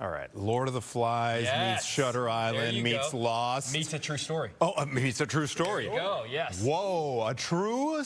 All right, Lord of the Flies meets Shutter Island meets Lost. Meets a true story. Oh, meets a true story. There you go, yes. Whoa, a true...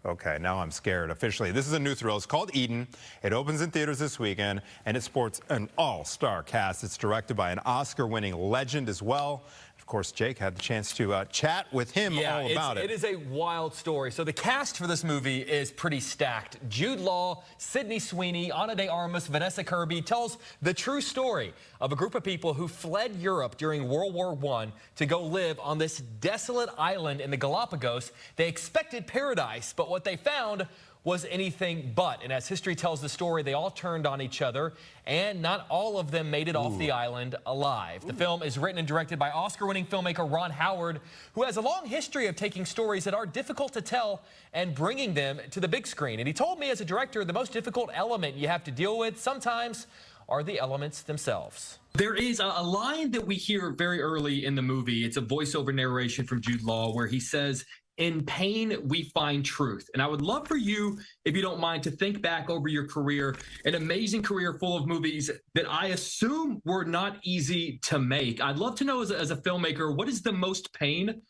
Okay, now I'm scared officially. This is a new thrill. It's called Eden. It opens in theaters this weekend, and it sports an all-star cast. It's directed by an Oscar-winning legend as well. Of course, Jake had the chance to chat with him all about it. It is a wild story. So the cast for this movie is pretty stacked. Jude Law, Sweeney, Armas, Vanessa Kirby tells the true story of a group of people who fled Europe during World War I to go live on this desolate island in the Galapagos. They expected paradise, but what they found was anything but. And as history tells the story, they all turned on each other, and not all of them made it off the island alive. The film is written and directed by Oscar-winning filmmaker Ron Howard, who has a long history of taking stories that are difficult to tell and bringing them to the big screen. And he told me, as a director, the most difficult element you have to deal with sometimes are the elements themselves. There is a line that we hear very early in the movie. It's a voiceover narration from Jude Law where he says, "In pain, we find truth." And I would love for you, if you don't mind, to think back over your career, an amazing career full of movies that I assume were not easy to make. I'd love to know, as a filmmaker, what is the most pain,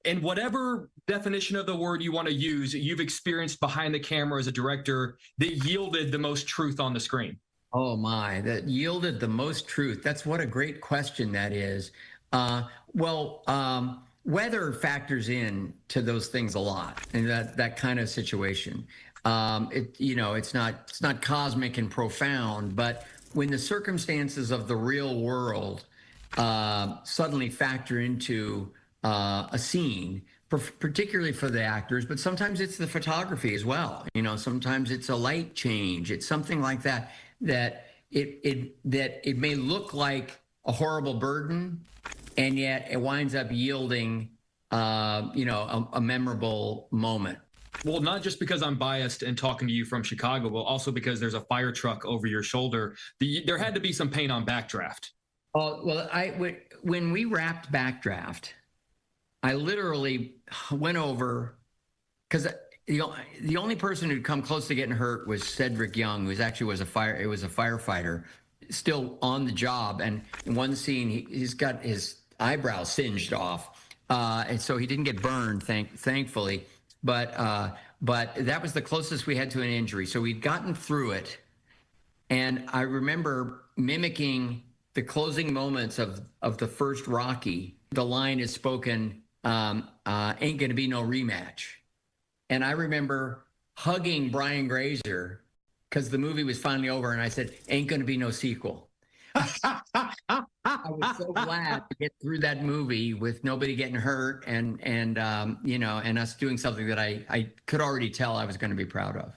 and whatever definition of the word you want to use, you've experienced behind the camera as a director that yielded the most truth on the screen? Oh my, that yielded the most truth. That's what a great question that is. Weather factors in to those things a lot, and that kind of situation. It's not cosmic and profound, but when the circumstances of the real world suddenly factor into a scene, particularly for the actors, but sometimes it's the photography as well. Sometimes it's a light change. It's something like that. That it may look like a horrible burden, and yet it winds up yielding, a memorable moment. Well, not just because I'm biased and talking to you from Chicago, but also because there's a fire truck over your shoulder. There had to be some pain on Backdraft. Oh, well, when we wrapped Backdraft, I literally went over, because the only person who'd come close to getting hurt was Cedric Young, who actually was a firefighter, still on the job. And in one scene, he's got his eyebrow singed off, and so he didn't get burned, thankfully. But that was the closest we had to an injury. So we'd gotten through it, and I remember mimicking the closing moments of the first Rocky. The line is spoken, "Ain't gonna be no rematch." And I remember hugging Brian Grazer because the movie was finally over, and I said, "Ain't gonna be no sequel." I was so glad to get through that movie with nobody getting hurt, and us doing something that I could already tell I was going to be proud of.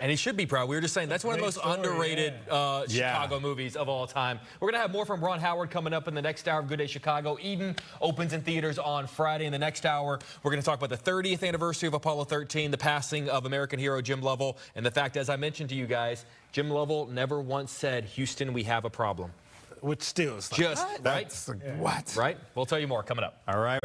And he should be proud. We were just saying that's one of the most underrated Chicago movies of all time. We're going to have more from Ron Howard coming up in the next hour of Good Day Chicago. Eden opens in theaters on Friday. In the next hour, we're going to talk about the 30th anniversary of Apollo 13, the passing of American hero Jim Lovell, and the fact, as I mentioned to you guys, Jim Lovell never once said, "Houston, we have a problem." Which still is like, just, what? right? What? Right? We'll tell you more coming up. All right.